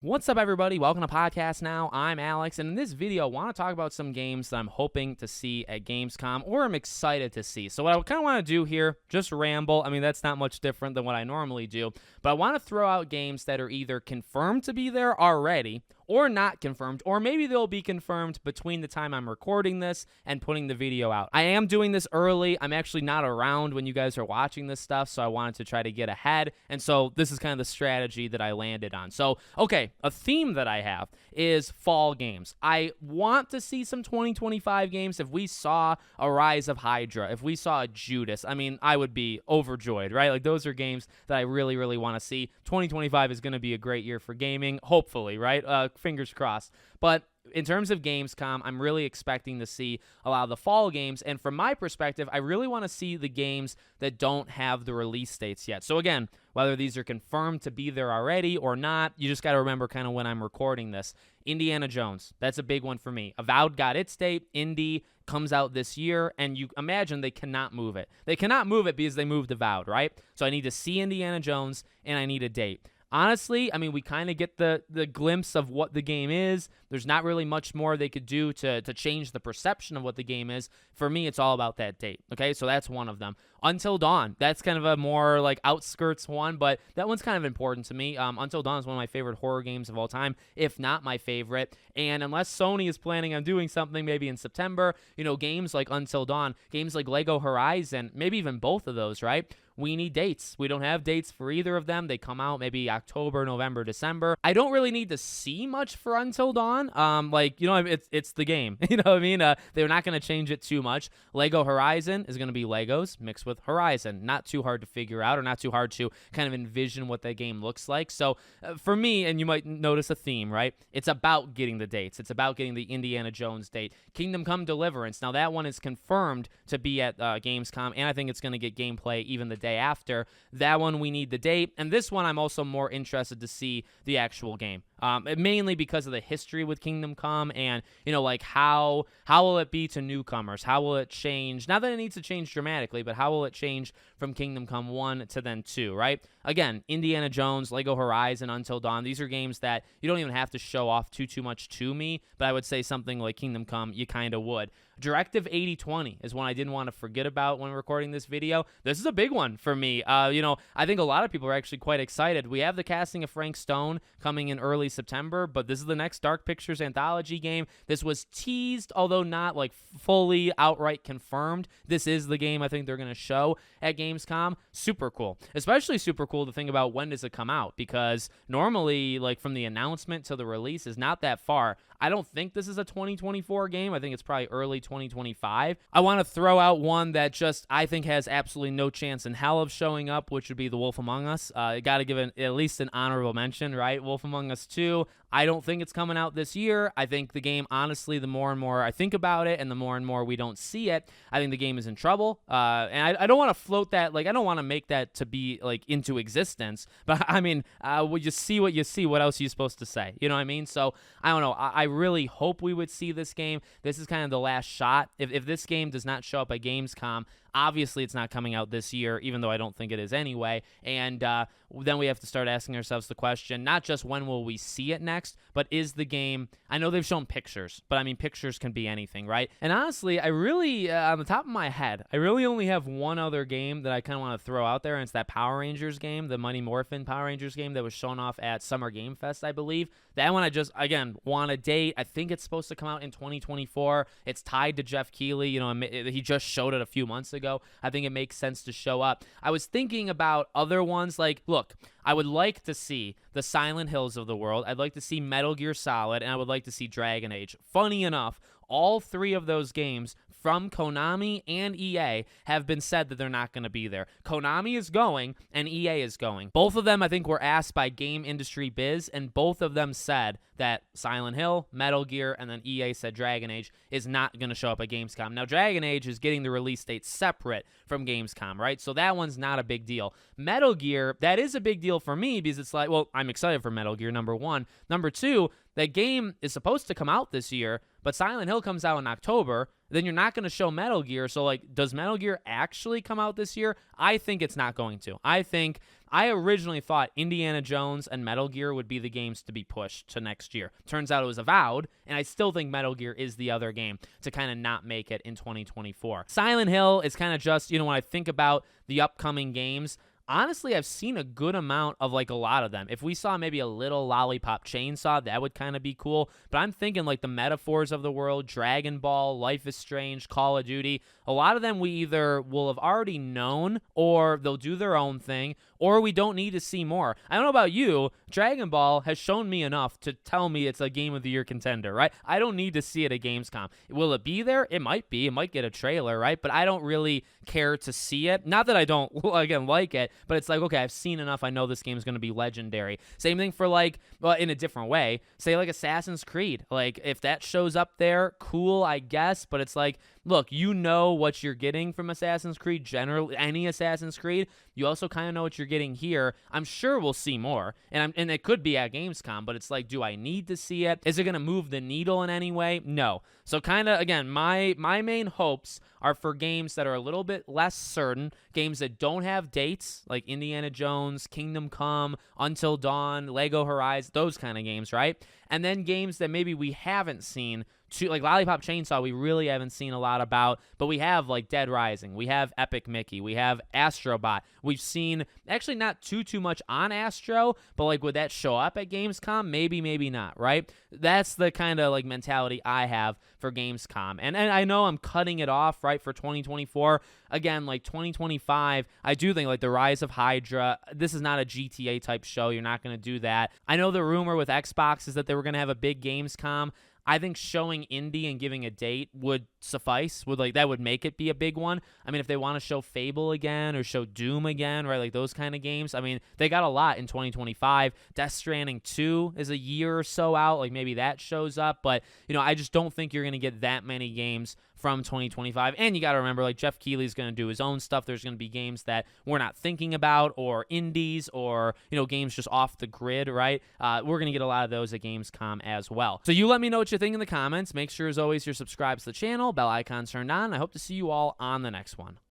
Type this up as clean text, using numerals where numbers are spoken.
What's up, everybody? Welcome to Podcast Now. I'm Alex, and in this video, I want to talk about some games that I'm hoping to see at Gamescom, or I'm excited to see. So what I kind of want to do here, just ramble. I mean, that's not much different than what I normally do, but I want to throw out games that are either confirmed to be there already, or not confirmed, or maybe they'll be confirmed between the time I'm recording this and putting the video out. I am doing this early. I'm actually not around when you guys are watching this stuff, so I wanted to try to get ahead, and so this is kind of the strategy that I landed on. So, okay, a theme that I have is fall games. I want to see some 2025 games. If we saw a Rise of Hydra, if we saw a Judas, I mean, I would be overjoyed, right? Like, those are games that I really, really want to see. 2025 is going to be a great year for gaming, hopefully, right? Fingers crossed. But in terms of Gamescom, I'm really expecting to see a lot of the fall games. And from my perspective, I really want to see the games that don't have the release dates yet. So again, whether these are confirmed to be there already or not, you just got to remember kind of when I'm recording this. Indiana Jones, that's a big one for me. Avowed got its date. Indy comes out this year, and you imagine they cannot move it. They cannot move it because they moved Avowed, right? So I need to see Indiana Jones, and I need a date. Honestly, I mean, we kind of get the glimpse of what the game is. There's not really much more they could do to change the perception of what the game is. For me, it's all about that date, okay? So that's one of them. Until Dawn, that's kind of a more like outskirts one, but that one's kind of important to me. Until Dawn is one of my favorite horror games of all time, if not my favorite. And unless Sony is planning on doing something maybe in September, you know, games like Until Dawn, games like Lego Horizon, maybe even both of those, right? We need dates. We don't have dates for either of them. They come out maybe October, November, December. I don't really need to see much for Until Dawn. Like, you know, it's the game. You know what I mean? They're not going to change it too much. Lego Horizon is going to be Legos mixed with Horizon. Not too hard to figure out, or not too hard to kind of envision what that game looks like. So for me, and you might notice a theme, right? It's about getting the dates. It's about getting the Indiana Jones date. Kingdom Come Deliverance. Now that one is confirmed to be at Gamescom, and I think it's going to get gameplay even the day after. That one we need the date, and this one I'm also more interested to see the actual game. Mainly because of the history with Kingdom Come, and you know, like how will it be to newcomers? How will it change? Not that it needs to change dramatically, but how will it change from Kingdom Come 1 to then 2, right? Again, Indiana Jones, Lego Horizon, Until Dawn, these are games that you don't even have to show off too much to me, but I would say something like Kingdom Come, you kind of would. Directive 8020 is one I didn't want to forget about when recording this video. This is a big one for me. You know, I think a lot of people are actually quite excited. We have the casting of Frank Stone coming in early September, but this is the next Dark Pictures Anthology game. This was teased, although not like fully outright confirmed. This is the game I think they're going to show at Gamescom. Super cool. Especially super cool to think about when does it come out, because normally, like, from the announcement to the release is not that far. I don't think this is a 2024 game. I think it's probably early 2025. I want to throw out one that just I think has absolutely no chance in hell of showing up, which would be The Wolf Among Us. Got to give it at least an honorable mention, right? Wolf Among Us 2. I don't think it's coming out this year. I think the game, honestly, the more and more I think about it and the more and more we don't see it, I think the game is in trouble. And I don't want to float that, like, I don't want to make that to be, like, into existence. But, I mean, when you see what you see, what else are you supposed to say? You know what I mean? So, I don't know. I really hope we would see this game. This is kind of the last shot. If this game does not show up at Gamescom, obviously it's not coming out this year, even though I don't think it is anyway. And then we have to start asking ourselves the question, not just when will we see it next, but is the game, I know they've shown pictures, but I mean, pictures can be anything, right? And honestly, I really, on the top of my head, I really only have one other game that I kind of want to throw out there, and it's that Power Rangers game, the Mighty Morphin Power Rangers game that was shown off at Summer Game Fest, I believe. That one I just, again, want a date. I think it's supposed to come out in 2024. It's tied to Jeff Keighley. You know, he just showed it a few months ago. I think it makes sense to show up. I was thinking about other ones like, look, I would like to see the Silent Hills of the world. I'd like to see Metal Gear Solid, and I would like to see Dragon Age. Funny enough, all three of those games from Konami and EA have been said that they're not going to be there. Konami is going, and EA is going. Both of them, I think, were asked by Game Industry Biz, and both of them said that Silent Hill, Metal Gear, and then EA said Dragon Age is not going to show up at Gamescom. Now, Dragon Age is getting the release date separate from Gamescom, right? So that one's not a big deal. Metal Gear, that is a big deal for me because it's like, well, I'm excited for Metal Gear, number one. Number two, that game is supposed to come out this year, but Silent Hill comes out in October. Then you're not going to show Metal Gear. So, like, does Metal Gear actually come out this year? I think it's not going to. I think I originally thought Indiana Jones and Metal Gear would be the games to be pushed to next year. Turns out it was Avowed, and I still think Metal Gear is the other game to kind of not make it in 2024. Silent Hill is kind of just, when I think about the upcoming games, honestly, I've seen a good amount of like a lot of them. If we saw maybe a little Lollipop Chainsaw, that would kind of be cool. But I'm thinking like the Metaphors of the world, Dragon Ball, Life is Strange, Call of Duty. A lot of them we either will have already known, or they'll do their own thing, or we don't need to see more. I don't know about you, Dragon Ball has shown me enough to tell me it's a Game of the Year contender, right? I don't need to see it at Gamescom. Will it be there? It might be. It might get a trailer, right? But I don't really care to see it. Not that I don't, again, like it, but it's like, okay, I've seen enough. I know this game is going to be legendary. Same thing for like, well, in a different way, say like Assassin's Creed. Like if that shows up there, cool, I guess. But it's like, look, you know what you're getting from Assassin's Creed, generally, any Assassin's Creed. You also kind of know what you're getting here. I'm sure we'll see more, and it could be at Gamescom, but it's like, do I need to see it? Is it going to move the needle in any way? No. So kind of, again, my main hopes are for games that are a little bit less certain, games that don't have dates, like Indiana Jones, Kingdom Come, Until Dawn, Lego Horizon, those kind of games, right? And then games that maybe we haven't seen, like Lollipop Chainsaw, we really haven't seen a lot about, but we have like Dead Rising, we have Epic Mickey, we have Astrobot. We've seen actually not too much on Astro, but like would that show up at Gamescom? Maybe, maybe not, right? That's the kind of like mentality I have for Gamescom. And I know I'm cutting it off, right, for 2024. Again, like 2025, I do think like the Rise of Hydra, this is not a GTA type show. You're not going to do that. I know the rumor with Xbox is that they were going to have a big Gamescom. I think showing indie and giving a date would suffice. That would make it be a big one. I mean, if they want to show Fable again or show Doom again, right, like those kind of games, I mean, they got a lot in 2025. Death Stranding 2 is a year or so out. Like maybe that shows up, but I just don't think you're going to get that many games from 2025. And you got to remember, like Jeff Keighley's going to do his own stuff. There's going to be games that we're not thinking about, or indies, or games just off the grid, right? We're going to get a lot of those at Gamescom as well. So you let me know what you think in the comments. Make sure, as always, you're subscribed to the channel, bell icon turned on. I hope to see you all on the next one.